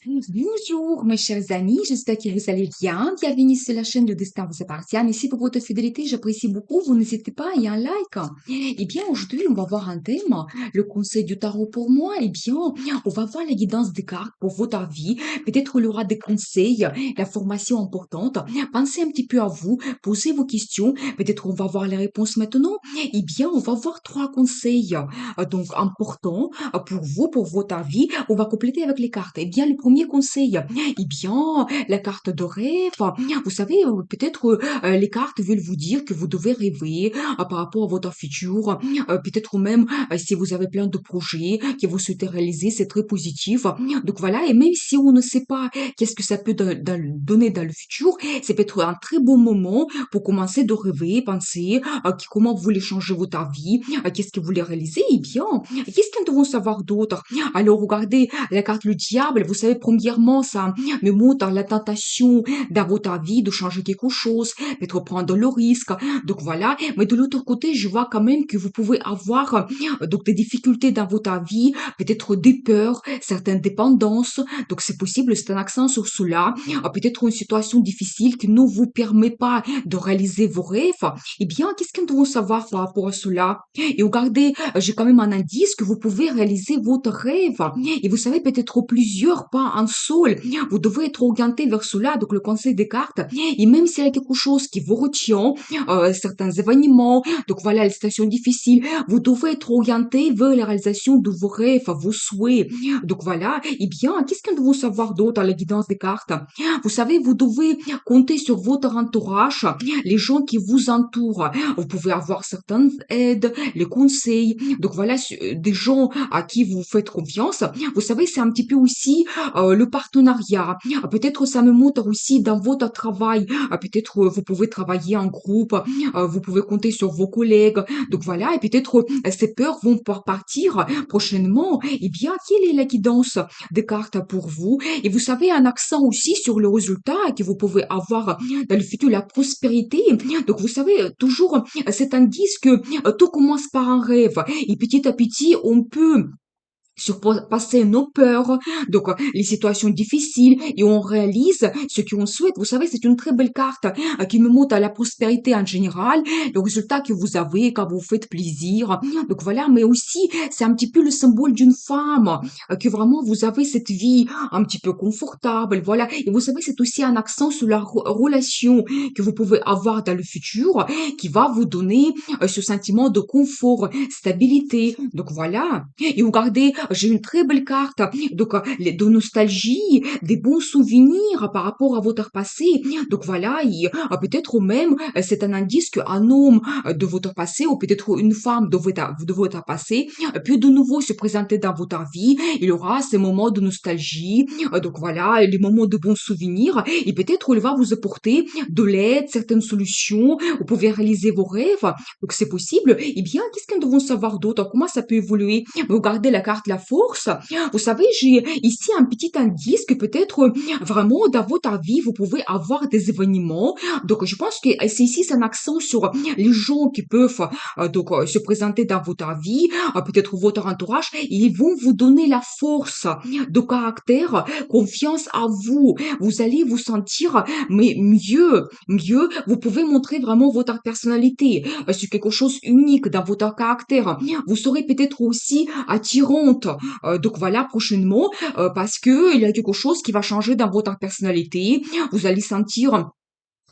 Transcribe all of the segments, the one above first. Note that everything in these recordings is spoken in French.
Bonjour mes chers amis, j'espère que vous allez bien. Bienvenue sur la chaîne Le Destin vous appartient. Merci pour votre fidélité, j'apprécie beaucoup. Vous n'hésitez pas à y un like. Eh bien, aujourd'hui, on va voir un thème, le conseil du tarot pour moi. Eh bien, on va voir la guidance des cartes pour votre vie. Peut-être il y aura des conseils, l'information importante. Pensez un petit peu à vous, posez vos questions. Peut-être on va voir les réponses maintenant. Eh bien, on va voir trois conseils, donc importants pour vous, pour votre vie. On va compléter avec les cartes. Eh bien, le premier conseil, eh bien, la carte de rêve. Vous savez, peut-être les cartes veulent vous dire que vous devez rêver par rapport à votre futur. Peut-être même si vous avez plein de projets que vous souhaitez réaliser, c'est très positif. Donc voilà, et même si on ne sait pas qu'est-ce que ça peut donner dans le futur, c'est peut-être un très bon moment pour commencer de rêver, penser comment vous voulez changer votre vie, qu'est-ce que vous voulez réaliser. Eh bien, qu'est-ce que nous devons savoir d'autre? Alors, regardez la carte le diable. Vous savez, premièrement, ça me montre la tentation dans votre vie de changer quelque chose, peut-être prendre le risque. Donc voilà. Mais de l'autre côté, je vois quand même que vous pouvez avoir donc des difficultés dans votre vie, peut-être des peurs, certaines dépendances. Donc c'est possible, c'est un accent sur cela. Peut-être une situation difficile qui ne vous permet pas de réaliser vos rêves. Eh bien, qu'est-ce que nous devons savoir par rapport à cela? Et regardez, j'ai quand même un indice que vous pouvez réaliser votre rêve. Et vous savez, peut-être plusieurs pas en sol. Vous devez être orienté vers cela, donc le conseil des cartes. Et même s'il y a quelque chose qui vous retient, certains événements, donc voilà, les situations difficiles, vous devez être orienté vers la réalisation de vos rêves, vos souhaits. Donc voilà, eh bien, qu'est-ce que nous devons savoir d'autre à la guidance des cartes? Vous savez, vous devez compter sur votre entourage, les gens qui vous entourent. Vous pouvez avoir certaines aides, les conseils. Donc voilà, des gens à qui vous faites confiance. Vous savez, c'est un petit peu aussi le partenariat. Peut-être ça me montre aussi dans votre travail. Peut-être vous pouvez travailler en groupe. Vous pouvez compter sur vos collègues. Donc voilà, et peut-être ces peurs vont pouvoir partir prochainement. Eh bien, quelle est la guidance des cartes pour vous? Et vous savez, un accent aussi sur le résultat que vous pouvez avoir dans le futur, la prospérité. Donc vous savez, toujours cet indice que tout commence par un rêve et petit à petit, on peut surpasser nos peurs, donc les situations difficiles, et on réalise ce qu'on souhaite. Vous savez, c'est une très belle carte qui me montre la prospérité en général, le résultat que vous avez quand vous faites plaisir. Donc voilà, mais aussi c'est un petit peu le symbole d'une femme que vraiment vous avez cette vie un petit peu confortable. Voilà, et vous savez, c'est aussi un accent sur la relation que vous pouvez avoir dans le futur qui va vous donner ce sentiment de confort, stabilité. Donc voilà. Et regardez, j'ai une très belle carte, donc de nostalgie, des bons souvenirs par rapport à votre passé. Donc voilà, peut-être même c'est un indice qu'un homme de votre passé ou peut-être une femme de votre passé peut de nouveau se présenter dans votre vie. Il y aura ces moments de nostalgie, donc voilà, les moments de bons souvenirs et peut-être il va vous apporter de l'aide, certaines solutions. Vous pouvez réaliser vos rêves. Donc c'est possible. Eh bien, qu'est-ce que nous devons savoir d'autre? Comment ça peut évoluer? Regardez la carte la force. Vous savez, j'ai ici un petit indice que peut-être vraiment dans votre vie, vous pouvez avoir des événements. Donc, je pense que c'est ici, c'est un accent sur les gens qui peuvent se présenter dans votre vie, peut-être votre entourage, et ils vont vous donner la force de caractère, confiance à vous. Vous allez vous sentir mais mieux, vous pouvez montrer vraiment votre personnalité, sur quelque chose unique dans votre caractère. Vous serez peut-être aussi attirante. Donc voilà, prochainement, parce que il y a quelque chose qui va changer dans votre personnalité. Vous allez sentir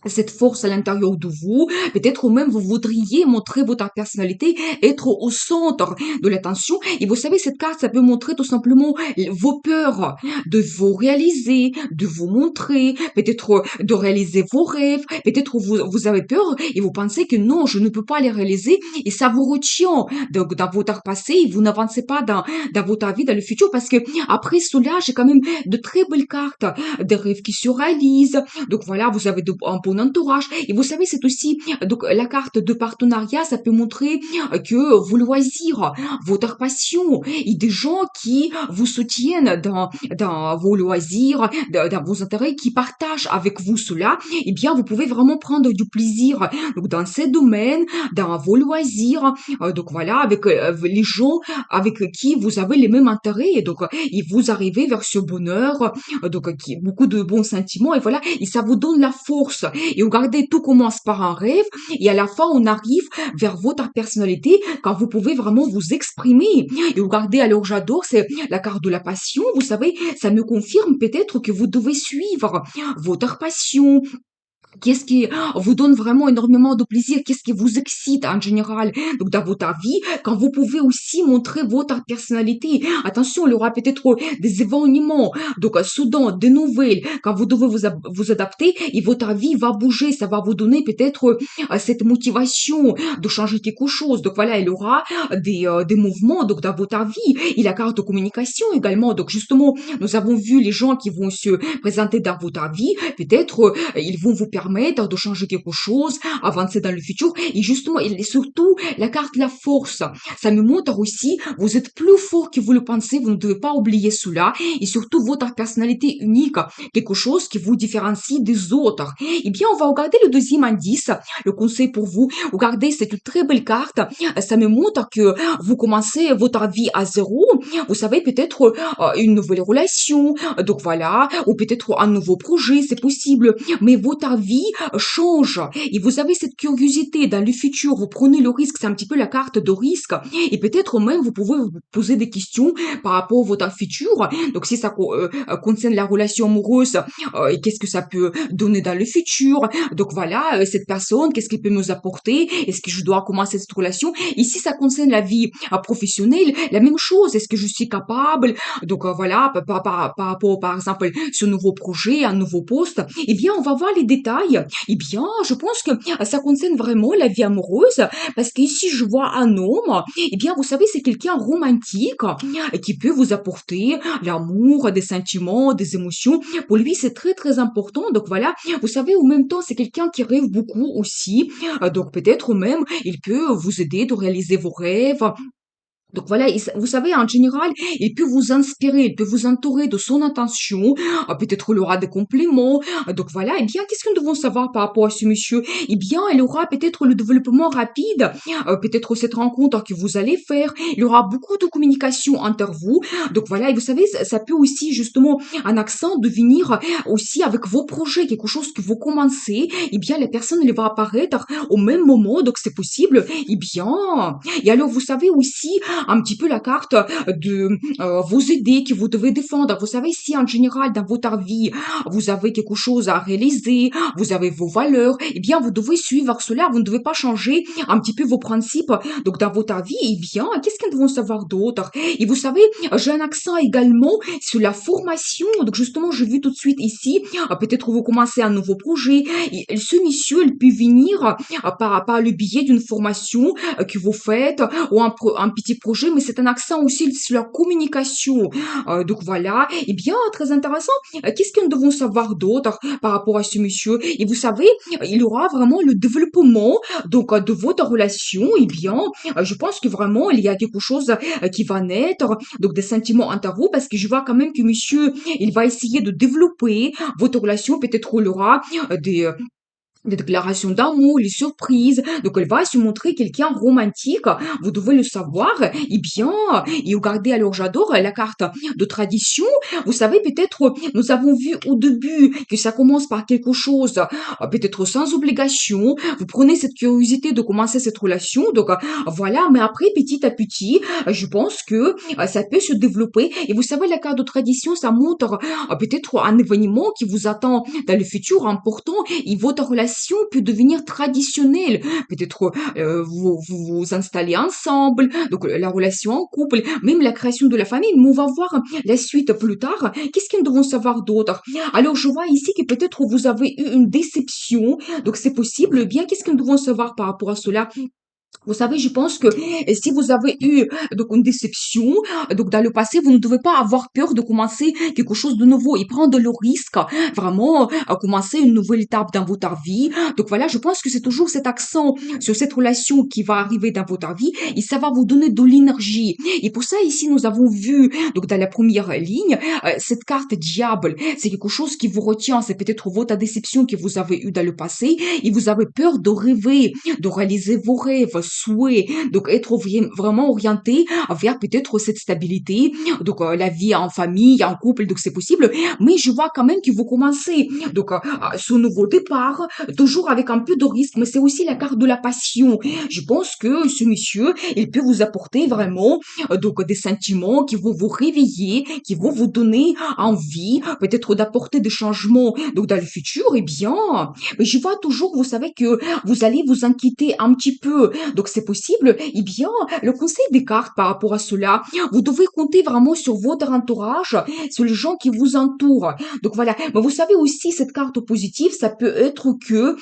cette force à l'intérieur de vous. Peut-être même vous voudriez montrer votre personnalité, être au centre de l'attention. Et vous savez, cette carte, ça peut montrer tout simplement vos peurs de vous réaliser, de vous montrer, peut-être de réaliser vos rêves. Peut-être vous avez peur et vous pensez que non, je ne peux pas les réaliser et ça vous retient. Donc, dans votre passé, et vous n'avancez pas dans votre vie, dans le futur parce que après cela, j'ai quand même de très belles cartes, des rêves qui se réalisent. Donc voilà, vous avez un bon entourage. Et vous savez, c'est aussi donc la carte de partenariat, ça peut montrer que vos loisirs, votre passion et des gens qui vous soutiennent dans vos loisirs, dans vos intérêts, qui partagent avec vous cela, eh bien, vous pouvez vraiment prendre du plaisir donc dans ces domaines, dans vos loisirs, donc voilà, avec les gens avec qui vous avez les mêmes intérêts, et donc et vous arrivez vers ce bonheur, donc qui beaucoup de bons sentiments, et voilà, et ça vous donne la force. Et regardez, tout commence par un rêve, et à la fin, on arrive vers votre personnalité quand vous pouvez vraiment vous exprimer. Et regardez, alors j'adore, c'est la carte de la passion, vous savez, ça me confirme peut-être que vous devez suivre votre passion. Qu'est-ce qui vous donne vraiment énormément de plaisir? Qu'est-ce qui vous excite en général? Donc, dans votre vie, quand vous pouvez aussi montrer votre personnalité. Attention, il y aura peut-être des événements, donc soudain, des nouvelles. Quand vous devez vous adapter, et votre vie va bouger, ça va vous donner peut-être cette motivation de changer quelque chose. Donc voilà, il y aura des mouvements donc dans votre vie. Et la carte de communication également. Donc justement, nous avons vu les gens qui vont se présenter dans votre vie. Peut-être ils vont vous permettre de changer quelque chose, avancer dans le futur. Et justement, et surtout, la carte de la force, ça me montre aussi, vous êtes plus fort que vous le pensez, vous ne devez pas oublier cela. Et surtout, votre personnalité unique, quelque chose qui vous différencie des autres. Eh bien, on va regarder le deuxième indice, le conseil pour vous. Regardez, c'est une très belle carte. Ça me montre que vous commencez votre vie à zéro. Vous savez, peut-être une nouvelle relation, donc voilà, ou peut-être un nouveau projet, c'est possible. Mais votre vie change et vous avez cette curiosité dans le futur. Vous prenez le risque, c'est un petit peu la carte de risque. Et peut-être même vous pouvez vous poser des questions par rapport à votre futur. Donc si ça concerne la relation amoureuse, et qu'est-ce que ça peut donner dans le futur? Donc voilà, cette personne, qu'est-ce qu'elle peut nous apporter? Est-ce que je dois commencer cette relation? Et si ça concerne la vie professionnelle, la même chose. Est-ce que je suis capable? Donc voilà, par rapport, par exemple, ce nouveau projet, un nouveau poste, eh bien, on va voir les détails. Eh bien, je pense que ça concerne vraiment la vie amoureuse, parce qu'ici, je vois un homme, eh bien, vous savez, c'est quelqu'un romantique qui peut vous apporter l'amour, des sentiments, des émotions. Pour lui, c'est très, très important. Donc voilà, vous savez, en même temps, c'est quelqu'un qui rêve beaucoup aussi. Donc peut-être même, il peut vous aider de réaliser vos rêves. Donc voilà, vous savez, en général, il peut vous inspirer, il peut vous entourer de son attention, peut-être il aura des compliments. Donc voilà, eh bien, qu'est-ce que nous devons savoir par rapport à ce monsieur? Eh bien, il aura peut-être le développement rapide, peut-être cette rencontre que vous allez faire, il y aura beaucoup de communication entre vous. Donc voilà, et vous savez, ça peut aussi justement un accent devenir aussi avec vos projets, quelque chose que vous commencez, eh bien, les personnes, elles vont apparaître au même moment, donc c'est possible. Eh bien, et alors, vous savez aussi, un petit peu la carte de vos idées que vous devez défendre. Vous savez, si en général dans votre vie, vous avez quelque chose à réaliser, vous avez vos valeurs, eh bien, vous devez suivre cela. Vous ne devez pas changer un petit peu vos principes. Donc, dans votre vie, eh bien, qu'est-ce qu'ils vont savoir d'autre? Et vous savez, j'ai un accent également sur la formation. Donc, justement, je vu tout de suite ici, peut-être vous commencez un nouveau projet. Et ce monsieur, il peut venir par le biais d'une formation que vous faites, ou un petit projet, mais c'est un accent aussi sur la communication. Donc voilà, eh bien, très intéressant. Qu'est-ce que nous devons savoir d'autre par rapport à ce monsieur? Et vous savez, il aura vraiment le développement donc de votre relation. Eh bien, je pense que vraiment, il y a quelque chose qui va naître, donc des sentiments entre vous, parce que je vois quand même que monsieur, il va essayer de développer votre relation. Peut-être il aura des déclarations d'amour, les surprises. Donc, elle va se montrer quelqu'un romantique. Vous devez le savoir. Et bien, et regardez, alors j'adore la carte de tradition. Vous savez, peut-être, nous avons vu au début que ça commence par quelque chose, peut-être sans obligation. Vous prenez cette curiosité de commencer cette relation. Donc, voilà. Mais après, petit à petit, je pense que ça peut se développer. Et vous savez, la carte de tradition, ça montre peut-être un événement qui vous attend dans le futur important, et votre relation peut devenir traditionnelle. Peut-être vous installez ensemble, donc la relation en couple, même la création de la famille, mais on va voir la suite plus tard. Qu'est-ce qu'ils devront savoir d'autre? Alors, je vois ici que peut-être vous avez eu une déception, donc c'est possible. Eh bien, qu'est-ce qu'ils devront savoir par rapport à cela? Vous savez, je pense que si vous avez eu donc une déception, donc dans le passé, vous ne devez pas avoir peur de commencer quelque chose de nouveau et prendre le risque, vraiment, à commencer une nouvelle étape dans votre vie. Donc voilà, je pense que c'est toujours cet accent sur cette relation qui va arriver dans votre vie et ça va vous donner de l'énergie. Et pour ça, ici, nous avons vu, donc dans la première ligne, cette carte diable. C'est quelque chose qui vous retient. C'est peut-être votre déception que vous avez eue dans le passé et vous avez peur de rêver, de réaliser vos rêves, souhaits, donc être vraiment orienté vers peut-être cette stabilité, donc la vie en famille, en couple, donc c'est possible, mais je vois quand même que vous commencez donc ce nouveau départ, toujours avec un peu de risque, mais c'est aussi la carte de la passion. Je pense que ce monsieur, il peut vous apporter vraiment donc des sentiments qui vont vous réveiller, qui vont vous donner envie, peut-être d'apporter des changements donc dans le futur, eh bien, mais je vois toujours, vous savez que vous allez vous inquiéter un petit peu. Donc c'est possible. Eh bien, le conseil des cartes par rapport à cela, vous devez compter vraiment sur votre entourage, sur les gens qui vous entourent. Donc voilà. Mais vous savez aussi, cette carte positive, ça peut être que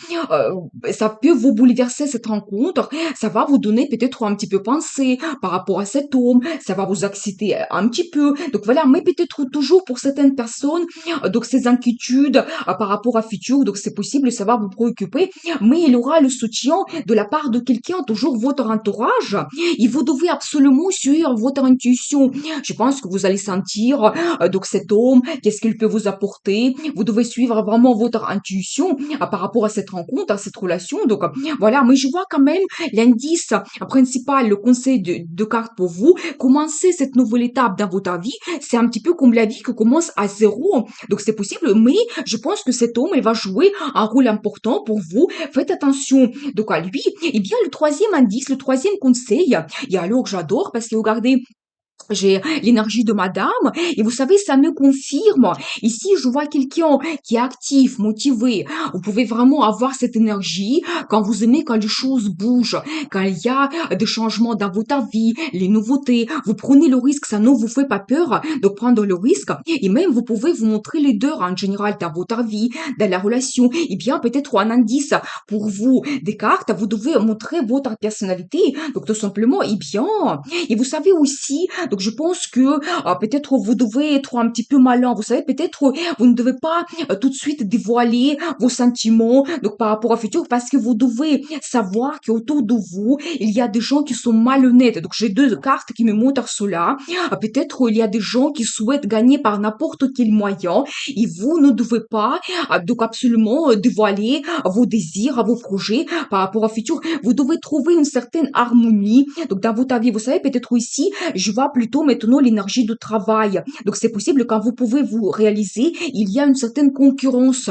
ça peut vous bouleverser cette rencontre. Ça va vous donner peut-être un petit peu pensée par rapport à cet homme. Ça va vous exciter un petit peu. Donc voilà. Mais peut-être toujours pour certaines personnes, donc ces inquiétudes par rapport à futur, donc c'est possible, ça va vous préoccuper, mais il aura le soutien de la part de quelqu'un, toujours votre entourage. Et vous devez absolument suivre votre intuition. Je pense que vous allez sentir donc cet homme, qu'est-ce qu'il peut vous apporter. Vous devez suivre vraiment votre intuition par rapport à cette rencontre, à cette relation. Donc voilà, mais je vois quand même l'indice principal, le conseil de carte pour vous. Commencez cette nouvelle étape dans votre vie. C'est un petit peu comme la vie qui commence à zéro. Donc c'est possible, mais je pense que cet homme, il va jouer un rôle important pour vous. Faites attention donc à lui. Et bien le troisième indice, le troisième conseil, et alors j'adore parce que regardez, j'ai l'énergie de madame et vous savez, ça me confirme. Ici, je vois quelqu'un qui est actif, motivé. Vous pouvez vraiment avoir cette énergie quand vous aimez quand les choses bougent, quand il y a des changements dans votre vie, les nouveautés. Vous prenez le risque, ça ne vous fait pas peur de prendre le risque. Et même, vous pouvez vous montrer leader en général dans votre vie, dans la relation. Et bien, peut-être un indice pour vous, des cartes, vous devez montrer votre personnalité. Donc, tout simplement, et bien, et vous savez aussi, donc je pense que peut-être vous devez être un petit peu malin. Vous savez, peut-être vous ne devez pas tout de suite dévoiler vos sentiments donc par rapport au futur parce que vous devez savoir qu'autour de vous, il y a des gens qui sont malhonnêtes. Donc j'ai deux cartes qui me montrent cela. Peut-être il y a des gens qui souhaitent gagner par n'importe quel moyen et vous ne devez pas donc absolument dévoiler vos désirs, vos projets par rapport au futur. Vous devez trouver une certaine harmonie donc dans votre vie. Vous savez, peut-être ici, je vois plutôt maintenant l'énergie de travail. Donc c'est possible quand vous pouvez vous réaliser, il y a une certaine concurrence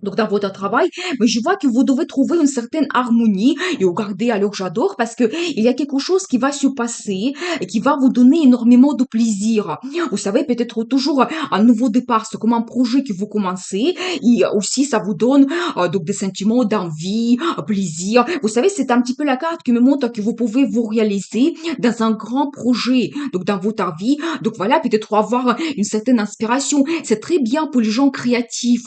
donc dans votre travail, mais je vois que vous devez trouver une certaine harmonie et regardez, alors j'adore parce que il y a quelque chose qui va se passer et qui va vous donner énormément de plaisir. Vous savez, peut-être toujours un nouveau départ, c'est comme un projet que vous commencez et aussi ça vous donne donc des sentiments d'envie, plaisir. Vous savez, c'est un petit peu la carte qui me montre que vous pouvez vous réaliser dans un grand projet, donc dans votre vie. Donc voilà, peut-être avoir une certaine inspiration. C'est très bien pour les gens créatifs.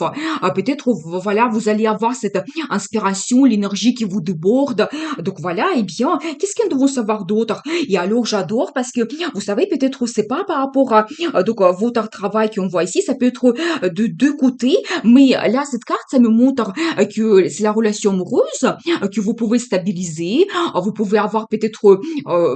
Peut-être voilà, vous allez avoir cette inspiration, l'énergie qui vous déborde. Donc voilà, et bien, qu'est-ce qu'on doit savoir d'autre? Et alors, j'adore parce que, vous savez, peut-être c'est pas par rapport à donc, votre travail qu'on voit ici, ça peut être de deux côtés, mais là, cette carte, ça me montre que c'est la relation amoureuse que vous pouvez stabiliser, vous pouvez avoir peut-être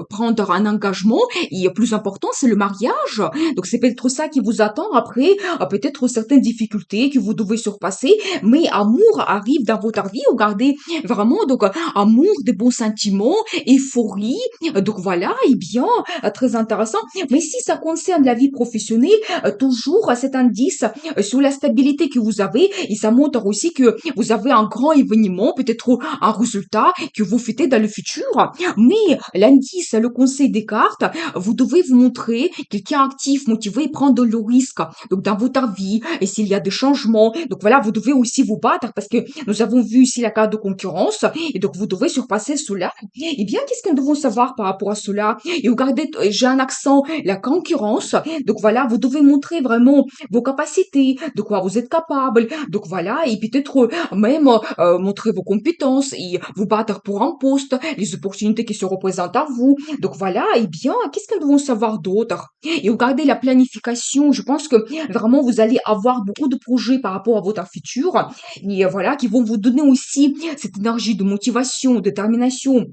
prendre un engagement, et plus important, c'est le mariage. Donc, c'est peut-être ça qui vous attend après, peut-être certaines difficultés que vous devez surpasser, mais amour arrive dans votre vie, regardez, vraiment, donc, amour, des bons sentiments, euphorie, donc voilà, et bien, très intéressant. Mais si ça concerne la vie professionnelle, toujours cet indice sur la stabilité que vous avez, et ça montre aussi que vous avez un grand événement, peut-être un résultat que vous fêtez dans le futur. Mais l'indice, le conseil des cartes, vous devez vous montrer quelqu'un actif, motivé, prendre le risque. Donc dans votre vie, et s'il y a des changements, donc voilà, vous devez aussi vous battre parce que nous avons vu ici la carte de concurrence et donc vous devez surpasser cela. Eh bien, qu'est-ce que nous devons savoir par rapport à cela? Et regardez, j'ai un accent, la concurrence. Donc voilà, vous devez montrer vraiment vos capacités, de quoi vous êtes capable. Donc voilà, et peut-être même montrer vos compétences et vous battre pour un poste, les opportunités qui se représentent à vous. Donc voilà, eh bien, qu'est-ce que nous devons savoir d'autre? Et regardez la planification. Je pense que vraiment vous allez avoir beaucoup de projets par rapport à votre futur et voilà, qui vont vous donner aussi cette énergie de motivation, de détermination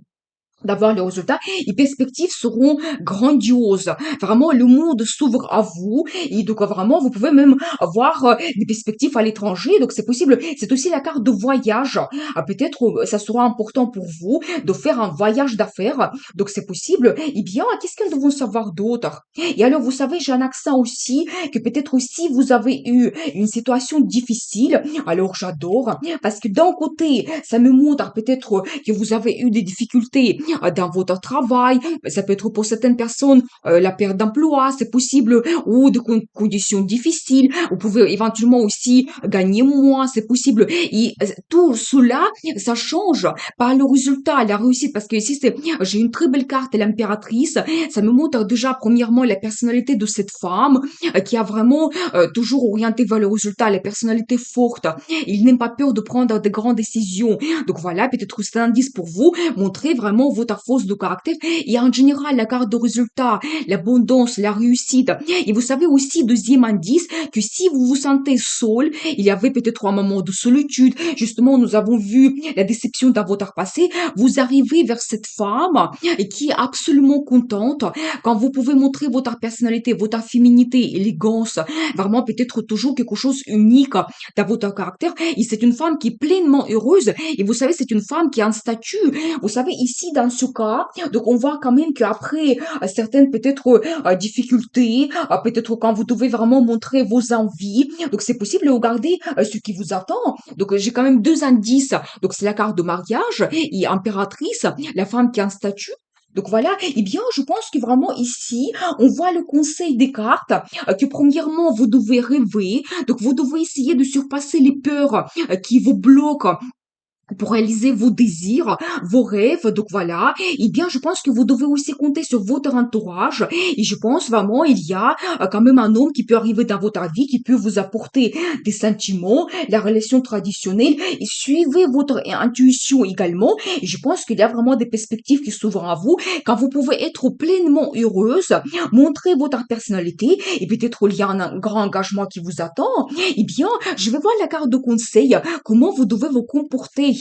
d'avoir les résultats, les perspectives seront grandioses. Vraiment, le monde s'ouvre à vous et donc vraiment, vous pouvez même avoir des perspectives à l'étranger. Donc c'est possible. C'est aussi la carte de voyage. Peut-être ça sera important pour vous de faire un voyage d'affaires. Donc c'est possible. Eh bien, qu'est-ce que nous devons savoir d'autre? Et alors, vous savez, j'ai un accent aussi que peut-être aussi vous avez eu une situation difficile. Alors j'adore parce que d'un côté, ça me montre peut-être que vous avez eu des difficultés dans votre travail. Ça peut être pour certaines personnes la perte d'emploi, c'est possible, ou de conditions difficiles. Vous pouvez éventuellement aussi gagner moins, c'est possible. Et tout cela, ça change par le résultat, la réussite. Parce que ici, j'ai une très belle carte, l'impératrice. Ça me montre déjà, premièrement, la personnalité de cette femme qui a vraiment toujours orienté vers le résultat, la personnalité forte. Il n'aime pas peur de prendre de grandes décisions. Donc voilà, peut-être c'est un indice pour vous. Montrez vraiment votre force de caractère et en général la carte de résultat, l'abondance, la réussite. Et vous savez aussi, deuxième indice, que si vous vous sentez seul, il y avait peut-être un moment de solitude. Justement, nous avons vu la déception dans votre passé. Vous arrivez vers cette femme qui est absolument contente quand vous pouvez montrer votre personnalité, votre féminité, élégance, vraiment peut-être toujours quelque chose unique dans votre caractère. Et c'est une femme qui est pleinement heureuse. Et vous savez, c'est une femme qui a un statut. Vous savez, ici, dans ce cas, donc on voit quand même qu'après certaines peut-être difficultés, peut-être quand vous devez vraiment montrer vos envies, donc c'est possible de regarder ce qui vous attend. Donc j'ai quand même deux indices. Donc c'est la carte de mariage et impératrice, la femme qui a un statut. Donc voilà, eh bien, je pense que vraiment ici, on voit le conseil des cartes, que premièrement, vous devez rêver, donc vous devez essayer de surpasser les peurs qui vous bloquent pour réaliser vos désirs, vos rêves. Donc voilà. Eh bien, je pense que vous devez aussi compter sur votre entourage. Et je pense vraiment, il y a quand même un homme qui peut arriver dans votre vie, qui peut vous apporter des sentiments, la relation traditionnelle. Et suivez votre intuition également. Et je pense qu'il y a vraiment des perspectives qui s'ouvrent à vous quand vous pouvez être pleinement heureuse, montrer votre personnalité et peut-être il y a un grand engagement qui vous attend. Eh bien, je vais voir la carte de conseil, comment vous devez vous comporter.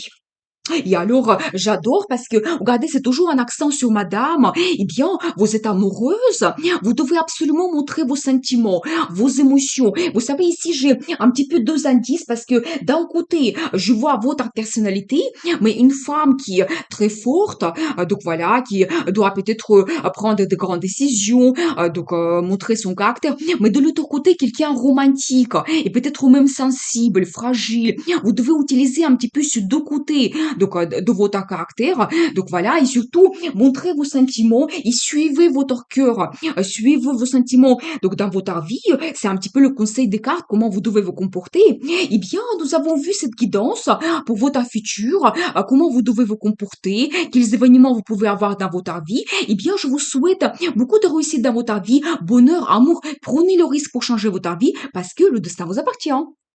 Et alors, j'adore parce que, regardez, c'est toujours un accent sur madame. Eh bien, vous êtes amoureuse. Vous devez absolument montrer vos sentiments, vos émotions. Vous savez, ici, j'ai un petit peu deux indices parce que d'un côté, je vois votre personnalité, mais une femme qui est très forte, donc voilà, qui doit peut-être prendre de grandes décisions, donc montrer son caractère. Mais de l'autre côté, quelqu'un romantique et peut-être même sensible, fragile. Vous devez utiliser un petit peu ces deux côtés donc de votre caractère. Donc voilà, et surtout montrez vos sentiments et suivez votre cœur, suivez vos sentiments. Donc dans votre vie, c'est un petit peu le conseil des cartes, comment vous devez vous comporter. Eh bien, nous avons vu cette guidance pour votre futur, comment vous devez vous comporter, quels événements vous pouvez avoir dans votre vie. Eh bien, je vous souhaite beaucoup de réussite dans votre vie, bonheur, amour. Prenez le risque pour changer votre vie parce que le destin vous appartient.